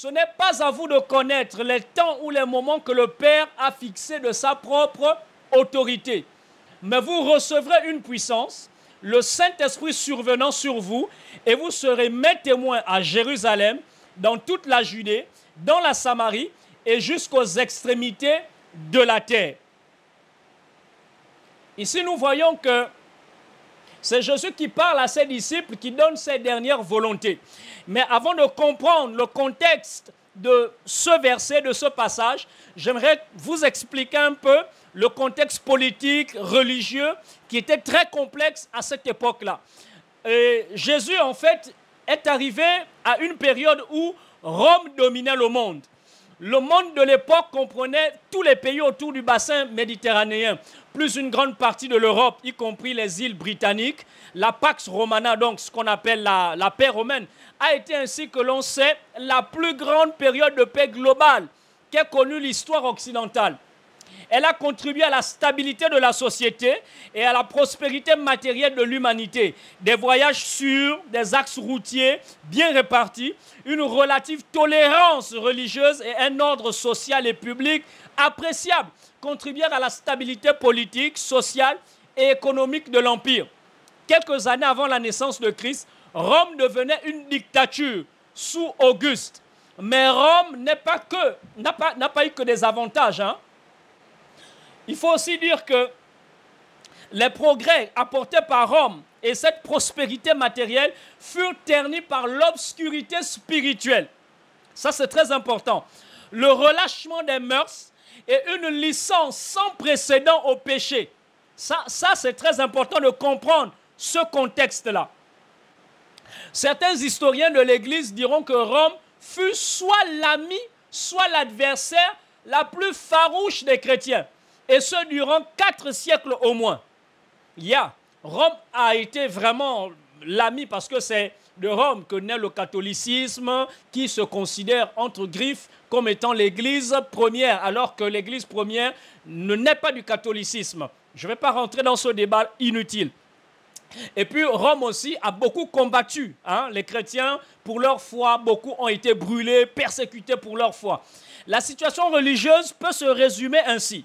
Ce n'est pas à vous de connaître les temps ou les moments que le Père a fixés de sa propre autorité. Mais vous recevrez une puissance, le Saint-Esprit survenant sur vous, et vous serez mes témoins à Jérusalem, dans toute la Judée, dans la Samarie et jusqu'aux extrémités de la terre. Ici, nous voyons que c'est Jésus qui parle à ses disciples, qui donne ses dernières volontés. Mais avant de comprendre le contexte de ce verset, de ce passage, j'aimerais vous expliquer un peu le contexte politique, religieux, qui était très complexe à cette époque-là. Jésus, en fait, est arrivé à une période où Rome dominait le monde. Le monde de l'époque comprenait tous les pays autour du bassin méditerranéen, plus une grande partie de l'Europe, y compris les îles britanniques. La Pax Romana, donc ce qu'on appelle la paix romaine, a été ainsi que l'on sait la plus grande période de paix globale qu'ait connue l'histoire occidentale. Elle a contribué à la stabilité de la société et à la prospérité matérielle de l'humanité. Des voyages sûrs, des axes routiers bien répartis, une relative tolérance religieuse et un ordre social et public appréciable contribuèrent à la stabilité politique, sociale et économique de l'Empire. Quelques années avant la naissance de Christ, Rome devenait une dictature sous Auguste. Mais Rome n'a pas eu que des avantages, hein. Il faut aussi dire que les progrès apportés par Rome et cette prospérité matérielle furent ternis par l'obscurité spirituelle. Ça, c'est très important. Le relâchement des mœurs et une licence sans précédent au péché. Ça c'est très important de comprendre ce contexte-là. Certains historiens de l'Église diront que Rome fut soit l'ami, soit l'adversaire la plus farouche des chrétiens. Et ce, durant 4 siècles au moins. Rome a été vraiment l'ami parce que c'est de Rome que naît le catholicisme qui se considère entre griffes comme étant l'église première, alors que l'église première ne naît pas du catholicisme. Je ne vais pas rentrer dans ce débat inutile. Et puis Rome aussi a beaucoup combattu les chrétiens pour leur foi. Beaucoup ont été brûlés, persécutés pour leur foi. La situation religieuse peut se résumer ainsi.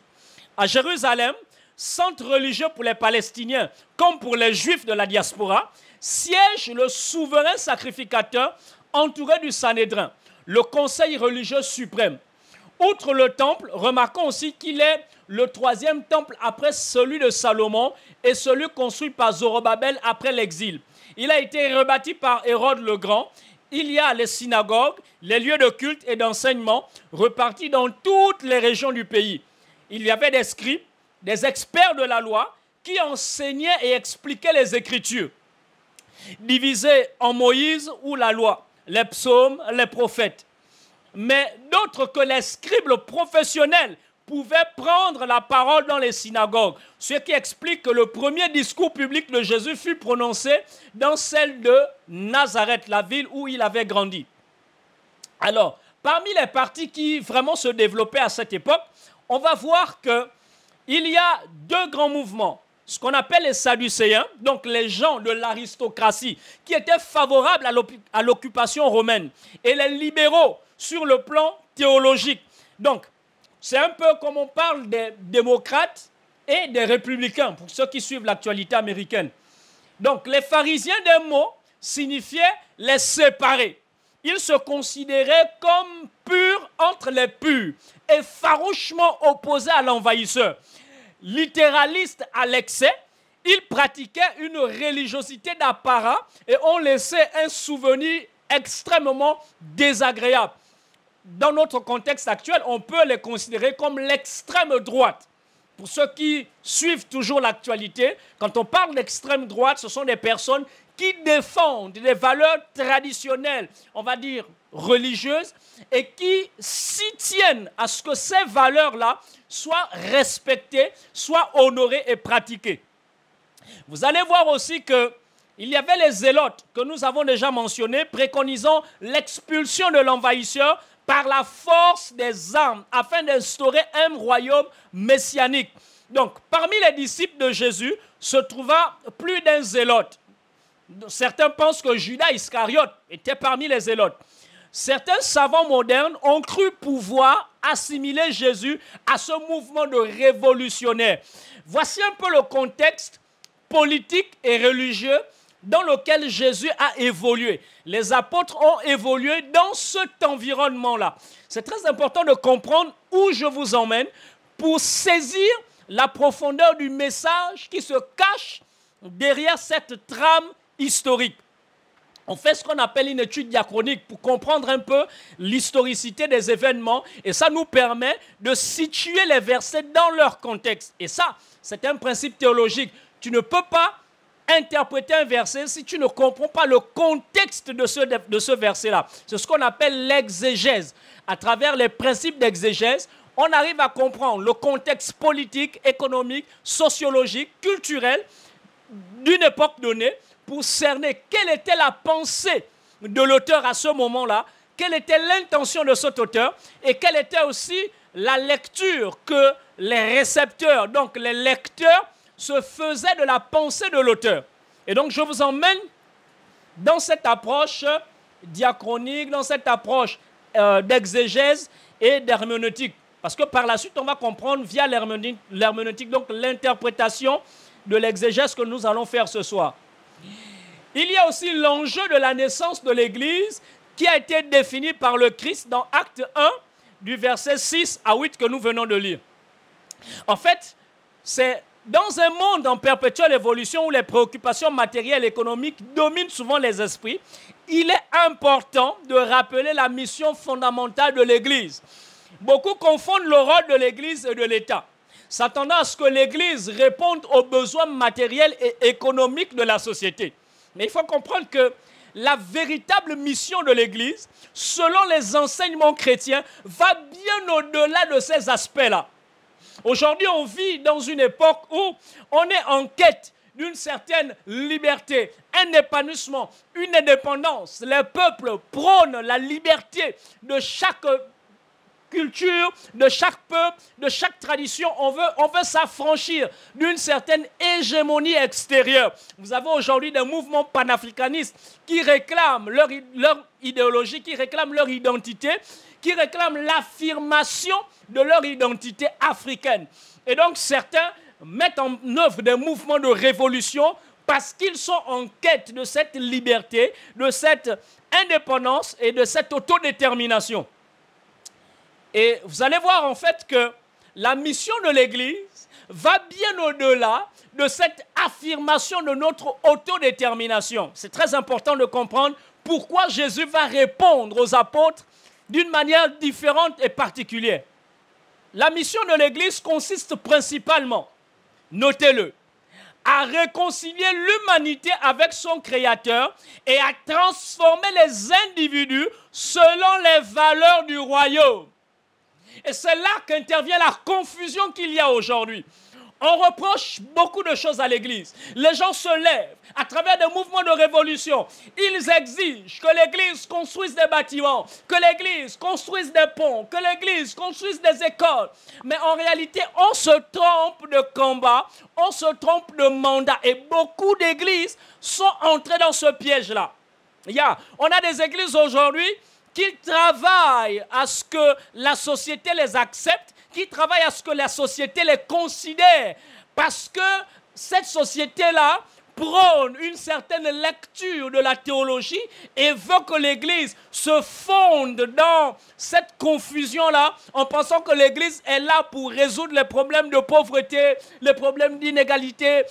À Jérusalem, centre religieux pour les Palestiniens comme pour les Juifs de la diaspora, siège le souverain sacrificateur entouré du Sanhédrin, le conseil religieux suprême. Outre le temple, remarquons aussi qu'il est le 3e temple après celui de Salomon et celui construit par Zorobabel après l'exil. Il a été rebâti par Hérode le Grand. Il y a les synagogues, les lieux de culte et d'enseignement repartis dans toutes les régions du pays. Il y avait des scribes, des experts de la loi qui enseignaient et expliquaient les Écritures, divisés en Moïse ou la loi, les psaumes, les prophètes. Mais d'autres que les scribes professionnels pouvaient prendre la parole dans les synagogues, ce qui explique que le premier discours public de Jésus fut prononcé dans celle de Nazareth, la ville où il avait grandi. Alors, parmi les partis qui vraiment se développaient à cette époque, on va voir qu'il y a 2 grands mouvements. Ce qu'on appelle les Sadducéens, donc les gens de l'aristocratie qui étaient favorables à l'occupation romaine, et les libéraux sur le plan théologique. Donc, c'est un peu comme on parle des démocrates et des républicains, pour ceux qui suivent l'actualité américaine. Donc, les pharisiens d'un mot signifiaient les séparer. Ils se considéraient comme purs entre les purs et farouchement opposés à l'envahisseur. Littéralistes à l'excès, ils pratiquaient une religiosité d'apparat et ont laissé un souvenir extrêmement désagréable. Dans notre contexte actuel, on peut les considérer comme l'extrême droite. Pour ceux qui suivent toujours l'actualité, quand on parle d'extrême droite, ce sont des personnes qui défendent des valeurs traditionnelles, on va dire religieuses, et qui s'y tiennent à ce que ces valeurs-là soient respectées, soient honorées et pratiquées. Vous allez voir aussi qu'il y avait les zélotes que nous avons déjà mentionnés, préconisant l'expulsion de l'envahisseur par la force des armes, afin d'instaurer un royaume messianique. Donc, parmi les disciples de Jésus se trouva plus d'un zélote. Certains pensent que Judas Iscariote était parmi les zélotes. certains savants modernes ont cru pouvoir assimiler Jésus à ce mouvement de révolutionnaires. Voici un peu le contexte politique et religieux dans lequel Jésus a évolué. Les apôtres ont évolué dans cet environnement-là. C'est très important de comprendre où je vous emmène pour saisir la profondeur du message qui se cache derrière cette trame historique. On fait ce qu'on appelle une étude diachronique pour comprendre un peu l'historicité des événements et ça nous permet de situer les versets dans leur contexte. Et ça, c'est un principe théologique. Tu ne peux pas interpréter un verset si tu ne comprends pas le contexte de ce verset-là. C'est ce qu'on appelle l'exégèse. À travers les principes d'exégèse, on arrive à comprendre le contexte politique, économique, sociologique, culturel d'une époque donnée pour cerner quelle était la pensée de l'auteur à ce moment-là, quelle était l'intention de cet auteur et quelle était aussi la lecture que les récepteurs, donc les lecteurs, se faisaient de la pensée de l'auteur. Et donc je vous emmène dans cette approche diachronique, dans cette approche d'exégèse et d'herméneutique. Parce que par la suite, on va comprendre via l'herméneutique, donc l'interprétation de l'exégèse que nous allons faire ce soir. Il y a aussi l'enjeu de la naissance de l'Église qui a été défini par le Christ dans Acte 1, du verset 6 à 8 que nous venons de lire. En fait, c'est dans un monde en perpétuelle évolution où les préoccupations matérielles et économiques dominent souvent les esprits, il est important de rappeler la mission fondamentale de l'Église. Beaucoup confondent le rôle de l'Église et de l'État, s'attendant à ce que l'Église réponde aux besoins matériels et économiques de la société. Mais il faut comprendre que la véritable mission de l'Église, selon les enseignements chrétiens, va bien au-delà de ces aspects-là. Aujourd'hui, on vit dans une époque où on est en quête d'une certaine liberté, un épanouissement, une indépendance. Les peuples prônent la liberté de chaque culture, de chaque peuple, de chaque tradition. On veut s'affranchir d'une certaine hégémonie extérieure. Vous avez aujourd'hui des mouvements panafricanistes qui réclament leur idéologie, qui réclament leur identité, qui réclament l'affirmation de leur identité africaine. Et donc certains mettent en œuvre des mouvements de révolution parce qu'ils sont en quête de cette liberté, de cette indépendance et de cette autodétermination. Et vous allez voir en fait que la mission de l'Église va bien au-delà de cette affirmation de notre autodétermination. C'est très important de comprendre pourquoi Jésus va répondre aux apôtres d'une manière différente et particulière. La mission de l'Église consiste principalement, notez-le, à réconcilier l'humanité avec son Créateur et à transformer les individus selon les valeurs du royaume. Et c'est là qu'intervient la confusion qu'il y a aujourd'hui. On reproche beaucoup de choses à l'Église. Les gens se lèvent à travers des mouvements de révolution. Ils exigent que l'Église construise des bâtiments, que l'Église construise des ponts, que l'Église construise des écoles. Mais en réalité, on se trompe de combat, on se trompe de mandat. Et beaucoup d'églises sont entrées dans ce piège-là. On a des églises aujourd'hui qui travaillent à ce que la société les accepte, qui travaillent à ce que la société les considère, parce que cette société-là prône une certaine lecture de la théologie et veut que l'Église se fonde dans cette confusion-là en pensant que l'Église est là pour résoudre les problèmes de pauvreté, les problèmes d'inégalité,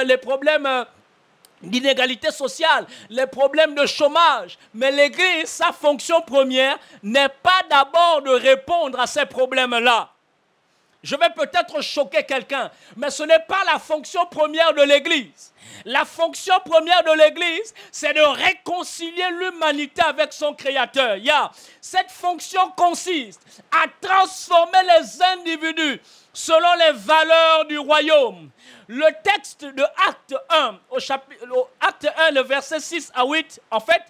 les problèmes d'inégalité sociale, les problèmes de chômage. Mais l'Église, sa fonction première n'est pas d'abord de répondre à ces problèmes-là. Je vais peut-être choquer quelqu'un, mais ce n'est pas la fonction première de l'Église. La fonction première de l'Église, c'est de réconcilier l'humanité avec son Créateur. Cette fonction consiste à transformer les individus selon les valeurs du royaume. Le texte de Acte 1, Acte 1, le verset 6 à 8, en fait,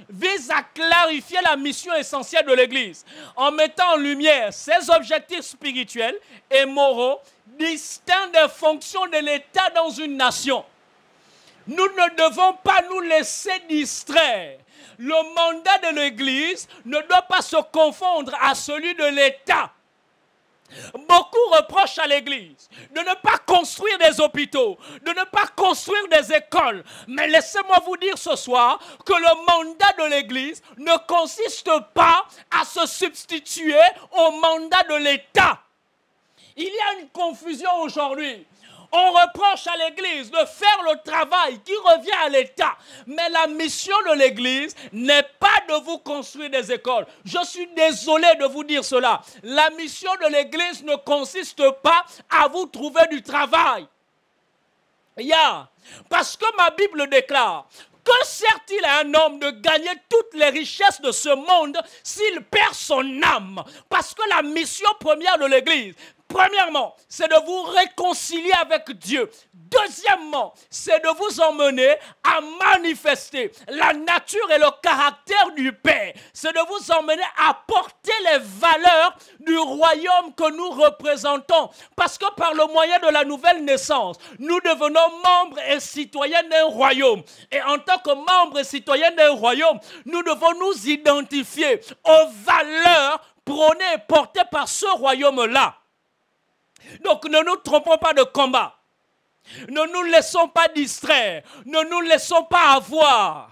vise à clarifier la mission essentielle de l'Église en mettant en lumière ses objectifs spirituels et moraux distincts des fonctions de l'État dans une nation. Nous ne devons pas nous laisser distraire Le mandat de l'Église ne doit pas se confondre à celui de l'État. Beaucoup reprochent à l'Église de ne pas construire des hôpitaux, de ne pas construire des écoles. Mais laissez-moi vous dire ce soir que le mandat de l'Église ne consiste pas à se substituer au mandat de l'État. Il y a une confusion aujourd'hui. On reproche à l'Église de faire le travail qui revient à l'État. Mais la mission de l'Église n'est pas de vous construire des écoles. Je suis désolé de vous dire cela. La mission de l'Église ne consiste pas à vous trouver du travail. Parce que ma Bible déclare: que sert-il à un homme de gagner toutes les richesses de ce monde s'il perd son âme? Parce que la mission première de l'Église, premièrement, c'est de vous réconcilier avec Dieu. Deuxièmement, c'est de vous emmener à manifester la nature et le caractère du Père. C'est de vous emmener à porter les valeurs du royaume que nous représentons. Parce que par le moyen de la nouvelle naissance, nous devenons membres et citoyens d'un royaume. Et en tant que membres et citoyens d'un royaume, nous devons nous identifier aux valeurs prônées et portées par ce royaume-là. Donc ne nous trompons pas de combat. Ne nous laissons pas distraire. Ne nous laissons pas avoir.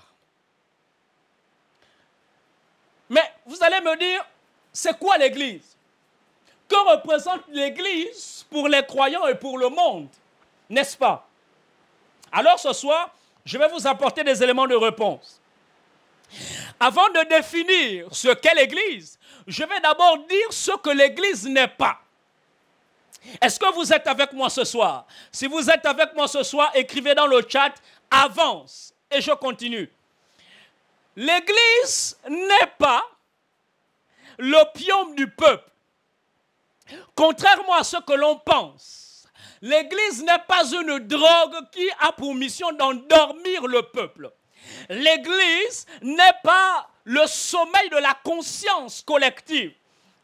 Mais vous allez me dire, c'est quoi l'Église? Que représente l'Église pour les croyants et pour le monde? N'est-ce pas? Alors ce soir, je vais vous apporter des éléments de réponse. Avant de définir ce qu'est l'Église, je vais d'abord dire ce que l'Église n'est pas. Est-ce que vous êtes avec moi ce soir? Si vous êtes avec moi ce soir, écrivez dans le chat « Avance » et je continue. L'Église n'est pas l'opium du peuple. Contrairement à ce que l'on pense, l'Église n'est pas une drogue qui a pour mission d'endormir le peuple. L'Église n'est pas le sommeil de la conscience collective,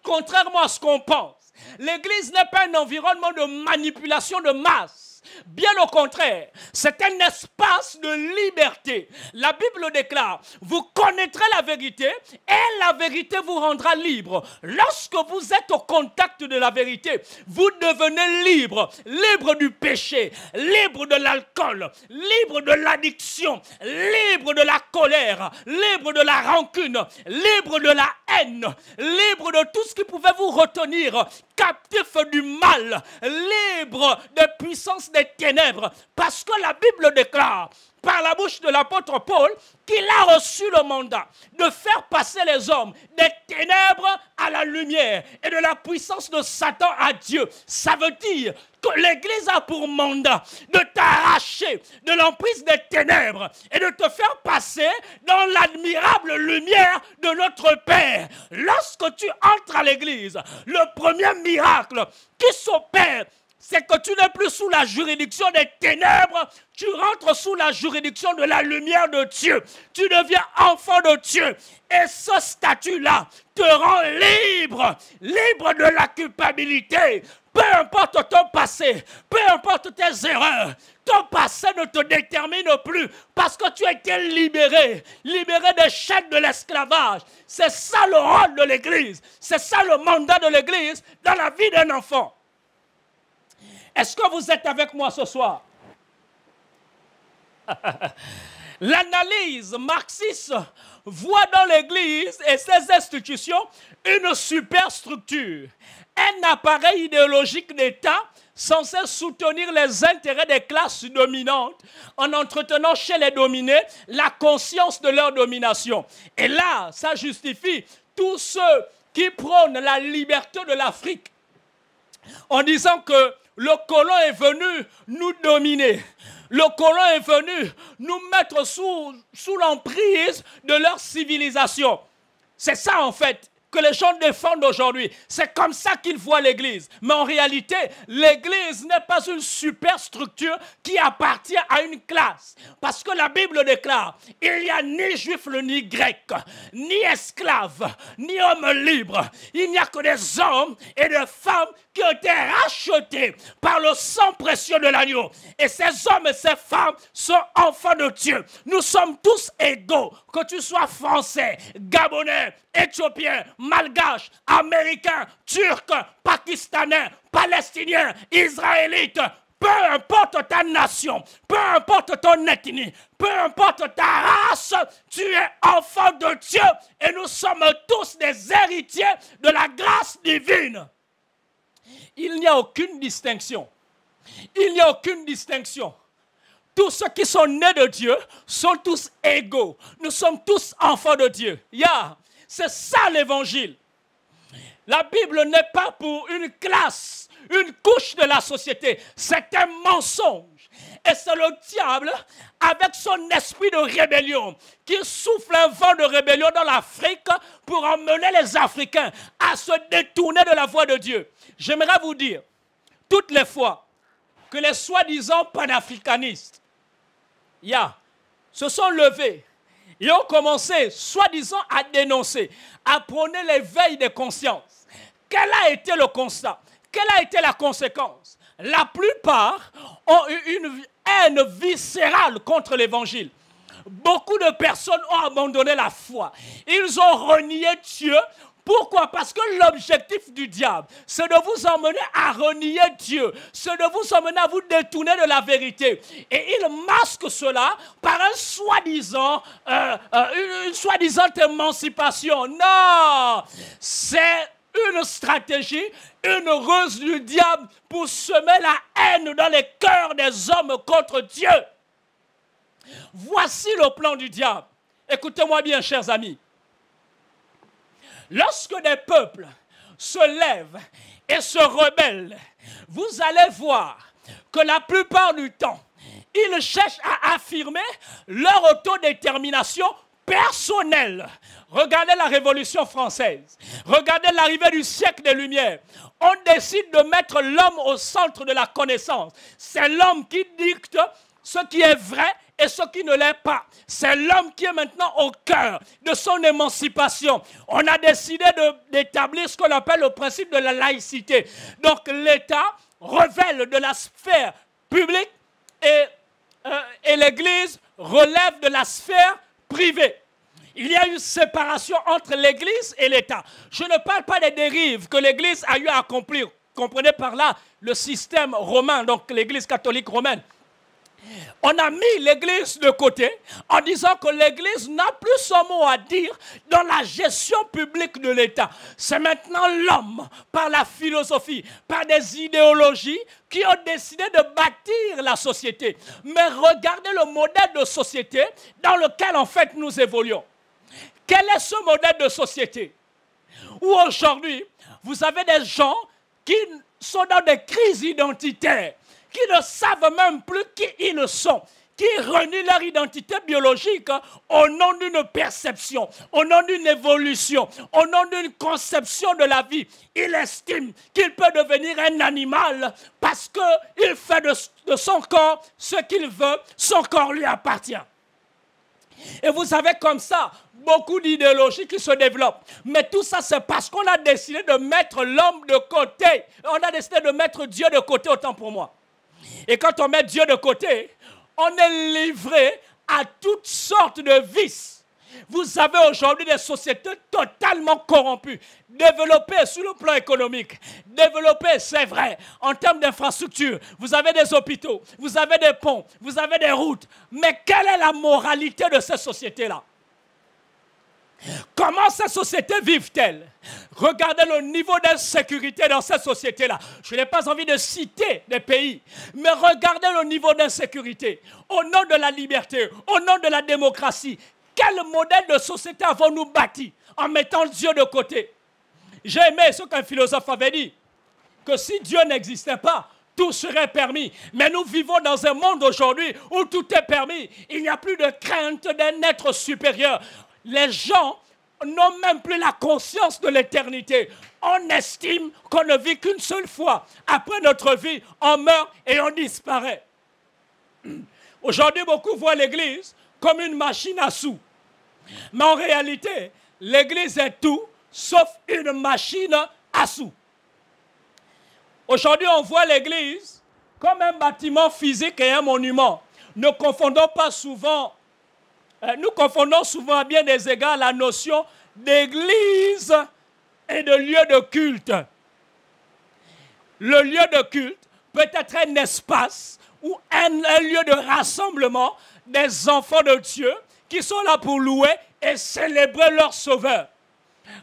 contrairement à ce qu'on pense. L'Église n'est pas un environnement de manipulation de masse. Bien au contraire, c'est un espace de liberté. La Bible déclare: vous connaîtrez la vérité et la vérité vous rendra libre. Lorsque vous êtes au contact de la vérité, vous devenez libre. Libre du péché, libre de l'alcool, libre de l'addiction, libre de la colère, libre de la rancune, libre de la haine, libre de tout ce qui pouvait vous retenir captif du mal, libre des puissances des ténèbres, parce que la Bible déclare par la bouche de l'apôtre Paul qu'il a reçu le mandat de faire passer les hommes des ténèbres à la lumière et de la puissance de Satan à Dieu. Ça veut dire que l'Église a pour mandat de t'arracher de l'emprise des ténèbres et de te faire passer dans l'admirable lumière de notre Père. Lorsque tu entres à l'Église, le premier miracle qui s'opère, c'est que tu n'es plus sous la juridiction des ténèbres, tu rentres sous la juridiction de la lumière de Dieu. Tu deviens enfant de Dieu. Et ce statut-là te rend libre, libre de la culpabilité. Peu importe ton passé, peu importe tes erreurs, ton passé ne te détermine plus parce que tu as été libéré, libéré des chaînes de l'esclavage. C'est ça le rôle de l'Église, c'est ça le mandat de l'Église dans la vie d'un enfant. Est-ce que vous êtes avec moi ce soir? L'analyse marxiste voit dans l'Église et ses institutions une superstructure, un appareil idéologique d'État censé soutenir les intérêts des classes dominantes en entretenant chez les dominés la conscience de leur domination. Et là, ça justifie tous ceux qui prônent la liberté de l'Afrique en disant que le colon est venu nous dominer. Le colon est venu nous mettre sous l'emprise de leur civilisation. C'est ça en fait que les gens défendent aujourd'hui. C'est comme ça qu'ils voient l'Église. Mais en réalité, l'Église n'est pas une superstructure qui appartient à une classe. Parce que la Bible déclare, il n'y a ni juif ni grec, ni esclave, ni homme libre. Il n'y a que des hommes et des femmes qui ont été rachetés par le sang précieux de l'agneau. Et ces hommes et ces femmes sont enfants de Dieu. Nous sommes tous égaux, que tu sois français, gabonais, éthiopien, malgache, américain, turc, pakistanais, palestinien, israélite. Peu importe ta nation, peu importe ton ethnie, peu importe ta race, tu es enfant de Dieu et nous sommes tous des héritiers de la grâce divine. Il n'y a aucune distinction. Il n'y a aucune distinction. Tous ceux qui sont nés de Dieu sont tous égaux. Nous sommes tous enfants de Dieu. C'est ça l'évangile. La Bible n'est pas pour une classe, une couche de la société. C'est un mensonge. Et c'est le diable, avec son esprit de rébellion, qui souffle un vent de rébellion dans l'Afrique pour emmener les Africains à se détourner de la voie de Dieu. J'aimerais vous dire, toutes les fois que les soi-disant panafricanistes se sont levés et ont commencé, soi-disant, à dénoncer, à prôner l'éveil des consciences, quel a été le constat? Quelle a été la conséquence? La plupart ont eu une haine viscérale contre l'évangile. Beaucoup de personnes ont abandonné la foi. Ils ont renié Dieu. Pourquoi? Parce que l'objectif du diable, c'est de vous emmener à renier Dieu. C'est de vous emmener à vous détourner de la vérité. Et il masque cela par une soi-disant émancipation. Non! C'est une stratégie, une ruse du diable pour semer la haine dans les cœurs des hommes contre Dieu. Voici le plan du diable. Écoutez-moi bien, chers amis. Lorsque des peuples se lèvent et se rebellent, vous allez voir que la plupart du temps, ils cherchent à affirmer leur autodétermination personnelle. Regardez la Révolution française. Regardez l'arrivée du siècle des Lumières. On décide de mettre l'homme au centre de la connaissance. C'est l'homme qui dicte ce qui est vrai et ce qui ne l'est pas. C'est l'homme qui est maintenant au cœur de son émancipation. On a décidé d'établir ce qu'on appelle le principe de la laïcité. Donc l'État révèle de la sphère publique et l'Église relève de la sphère privée. Il y a une séparation entre l'Église et l'État. Je ne parle pas des dérives que l'Église a eu à accomplir. Comprenez par là le système romain, donc l'Église catholique romaine. On a mis l'Église de côté en disant que l'Église n'a plus son mot à dire dans la gestion publique de l'État. C'est maintenant l'homme, par la philosophie, par des idéologies, qui ont décidé de bâtir la société. Mais regardez le modèle de société dans lequel en fait nous évoluons. Quel est ce modèle de société? Où aujourd'hui, vous avez des gens qui sont dans des crises identitaires, qui ne savent même plus qui ils sont, qui renient leur identité biologique au nom d'une perception, au nom d'une évolution, au nom d'une conception de la vie. Il estime qu'il peut devenir un animal parce qu'il fait de son corps ce qu'il veut, son corps lui appartient. Et vous avez comme ça beaucoup d'idéologies qui se développent. Mais tout ça, c'est parce qu'on a décidé de mettre l'homme de côté. On a décidé de mettre Dieu de côté, autant pour moi. Et quand on met Dieu de côté, on est livré à toutes sortes de vices. Vous avez aujourd'hui des sociétés totalement corrompues, développées sur le plan économique, développées, c'est vrai, en termes d'infrastructures. Vous avez des hôpitaux, vous avez des ponts, vous avez des routes. Mais quelle est la moralité de ces sociétés-là? Comment ces sociétés vivent-elles? Regardez le niveau d'insécurité dans ces sociétés-là. Je n'ai pas envie de citer des pays, mais regardez le niveau d'insécurité. Au nom de la liberté, au nom de la démocratie, quel modèle de société avons-nous bâti en mettant Dieu de côté? J'ai aimé ce qu'un philosophe avait dit, que si Dieu n'existait pas, tout serait permis. Mais nous vivons dans un monde aujourd'hui où tout est permis. Il n'y a plus de crainte d'un être supérieur. Les gens n'ont même plus la conscience de l'éternité. On estime qu'on ne vit qu'une seule fois. Après notre vie, on meurt et on disparaît. Aujourd'hui, beaucoup voient l'Église comme une machine à sous. Mais en réalité, l'Église est tout sauf une machine à sous. Aujourd'hui, on voit l'Église comme un bâtiment physique et un monument. Nous confondons souvent à bien des égards la notion d'église et de lieu de culte. Le lieu de culte peut être un espace ou un lieu de rassemblement des enfants de Dieu qui sont là pour louer et célébrer leur Sauveur.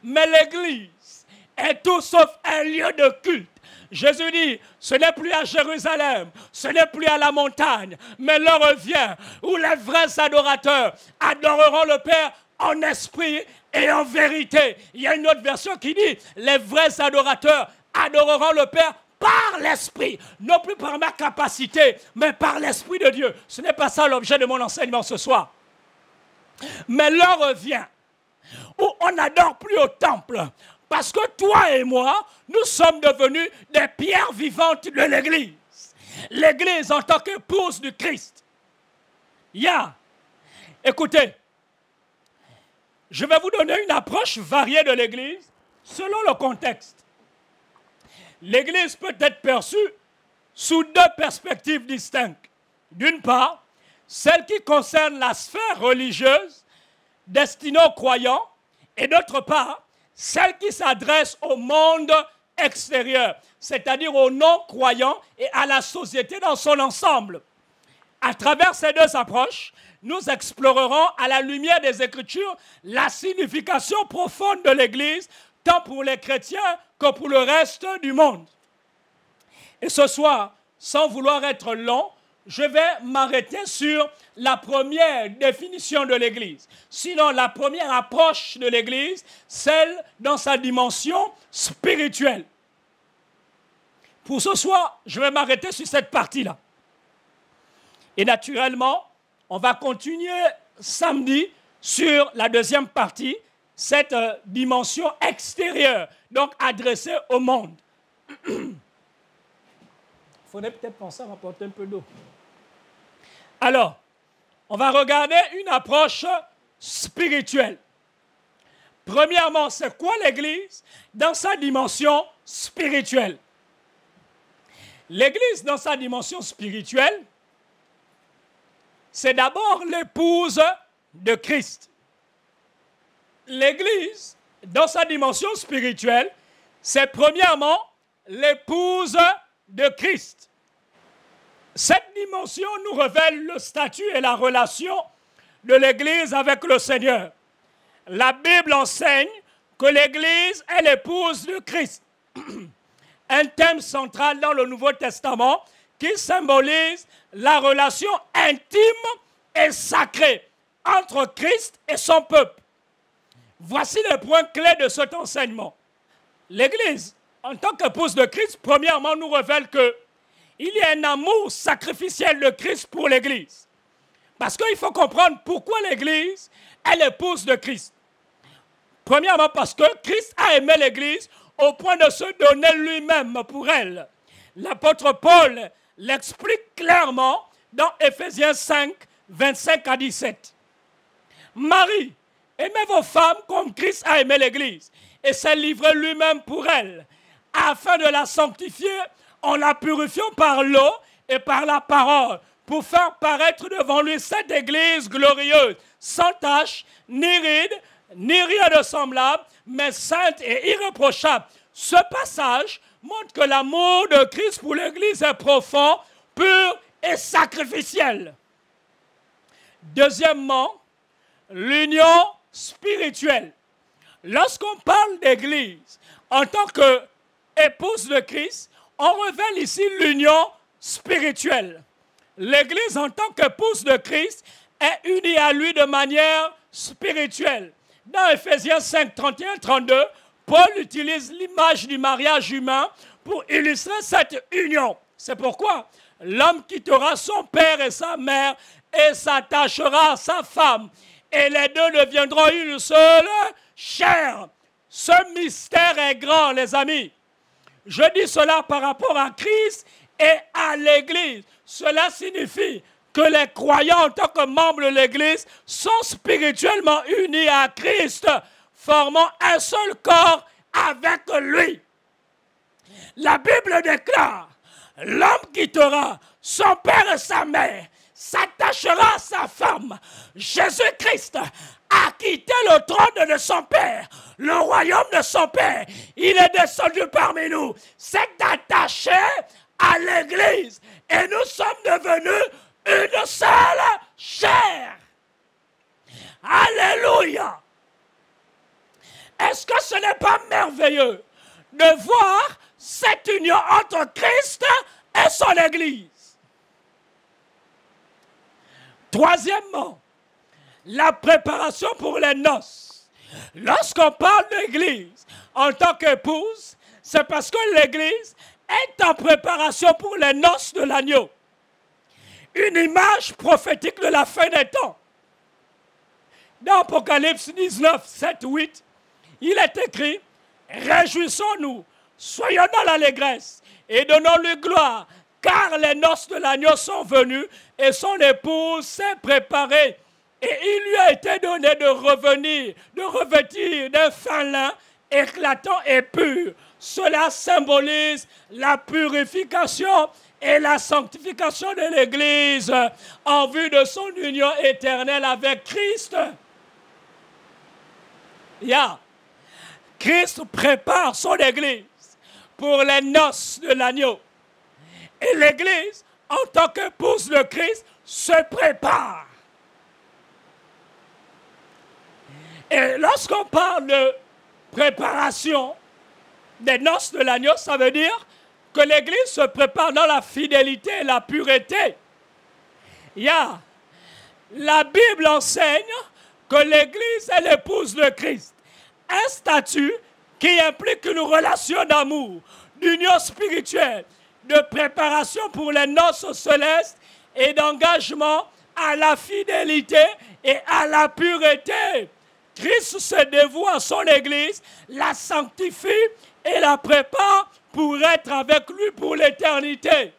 Mais l'église est tout sauf un lieu de culte. Jésus dit, ce n'est plus à Jérusalem, ce n'est plus à la montagne, mais l'heure vient où les vrais adorateurs adoreront le Père en esprit et en vérité. Il y a une autre version qui dit, les vrais adorateurs adoreront le Père par l'esprit, non plus par ma capacité, mais par l'esprit de Dieu. Ce n'est pas ça l'objet de mon enseignement ce soir. Mais l'heure vient où on n'adore plus au temple. Parce que toi et moi, nous sommes devenus des pierres vivantes de l'Église. L'Église en tant qu'épouse du Christ. Écoutez, je vais vous donner une approche variée de l'Église selon le contexte. L'Église peut être perçue sous deux perspectives distinctes. D'une part, celle qui concerne la sphère religieuse destinée aux croyants, et d'autre part, celle qui s'adresse au monde extérieur, c'est-à-dire aux non-croyants et à la société dans son ensemble. À travers ces deux approches, nous explorerons à la lumière des Écritures la signification profonde de l'Église, tant pour les chrétiens que pour le reste du monde. Et ce soir, sans vouloir être long, je vais m'arrêter sur la première définition de l'Église. Sinon, la première approche de l'Église, celle dans sa dimension spirituelle. Pour ce soir, je vais m'arrêter sur cette partie-là. Et naturellement, on va continuer samedi sur la deuxième partie, cette dimension extérieure, donc adressée au monde. Il faudrait peut-être penser à rapporter un peu d'eau. Alors, on va regarder une approche spirituelle. Premièrement, c'est quoi l'Église dans sa dimension spirituelle? L'Église dans sa dimension spirituelle, c'est d'abord l'épouse de Christ. L'Église, dans sa dimension spirituelle, c'est premièrement l'épouse de Christ. Cette dimension nous révèle le statut et la relation de l'Église avec le Seigneur. La Bible enseigne que l'Église est l'épouse de Christ. Un thème central dans le Nouveau Testament qui symbolise la relation intime et sacrée entre Christ et son peuple. Voici les points clés de cet enseignement. L'Église, en tant qu'épouse de Christ, premièrement, nous révèle qu'il y a un amour sacrificiel de Christ pour l'Église. Parce qu'il faut comprendre pourquoi l'Église est l'épouse de Christ. Premièrement, parce que Christ a aimé l'Église au point de se donner lui-même pour elle. L'apôtre Paul l'explique clairement dans Éphésiens 5, 25 à 17. Marie, aimez vos femmes comme Christ a aimé l'Église et s'est livré lui-même pour elle, afin de la sanctifier en la purifiant par l'eau et par la parole, pour faire paraître devant lui cette Église glorieuse, sans tache, ni ride, ni rien de semblable, mais sainte et irréprochable. Ce passage montre que l'amour de Christ pour l'Église est profond, pur et sacrificiel. Deuxièmement, l'union spirituelle. Lorsqu'on parle d'Église en tant qu'épouse de Christ, on révèle ici l'union spirituelle. L'Église en tant qu'épouse de Christ est unie à lui de manière spirituelle. Dans Éphésiens 5, 31, 32, Paul utilise l'image du mariage humain pour illustrer cette union. C'est pourquoi l'homme quittera son père et sa mère et s'attachera à sa femme. Et les deux deviendront une seule chair. Ce mystère est grand, les amis. Je dis cela par rapport à Christ et à l'Église. Cela signifie que les croyants en tant que membres de l'Église sont spirituellement unis à Christ, formant un seul corps avec lui. La Bible déclare, l'homme quittera son père et sa mère, s'attachera à sa femme. Jésus-Christ a quitté le trône de son père, le royaume de son père. Il est descendu parmi nous, s'est attaché à l'Église et nous sommes devenus une seule chair. Alléluia. Est-ce que ce n'est pas merveilleux de voir cette union entre Christ et son Église? Troisièmement, la préparation pour les noces. Lorsqu'on parle d'Église en tant qu'épouse, c'est parce que l'Église est en préparation pour les noces de l'agneau. Une image prophétique de la fin des temps. Dans Apocalypse 19, 7, 8, il est écrit, « Réjouissons-nous, soyons dans l'allégresse et donnons-lui gloire, car les noces de l'agneau sont venues et son épouse s'est préparée. Et il lui a été donné de revenir, de revêtir d'un fin lin éclatant et pur. Cela symbolise la purification et la sanctification de l'Église en vue de son union éternelle avec Christ. Christ prépare son Église pour les noces de l'agneau. Et l'Église, en tant qu'épouse de Christ, se prépare. Et lorsqu'on parle de préparation des noces de l'agneau, ça veut dire que l'Église se prépare dans la fidélité et la pureté. La Bible enseigne que l'Église est l'épouse de Christ. Un statut qui implique une relation d'amour, d'union spirituelle, de préparation pour les noces célestes et d'engagement à la fidélité et à la pureté. Christ se dévoue à son Église, la sanctifie et la prépare pour être avec lui pour l'éternité.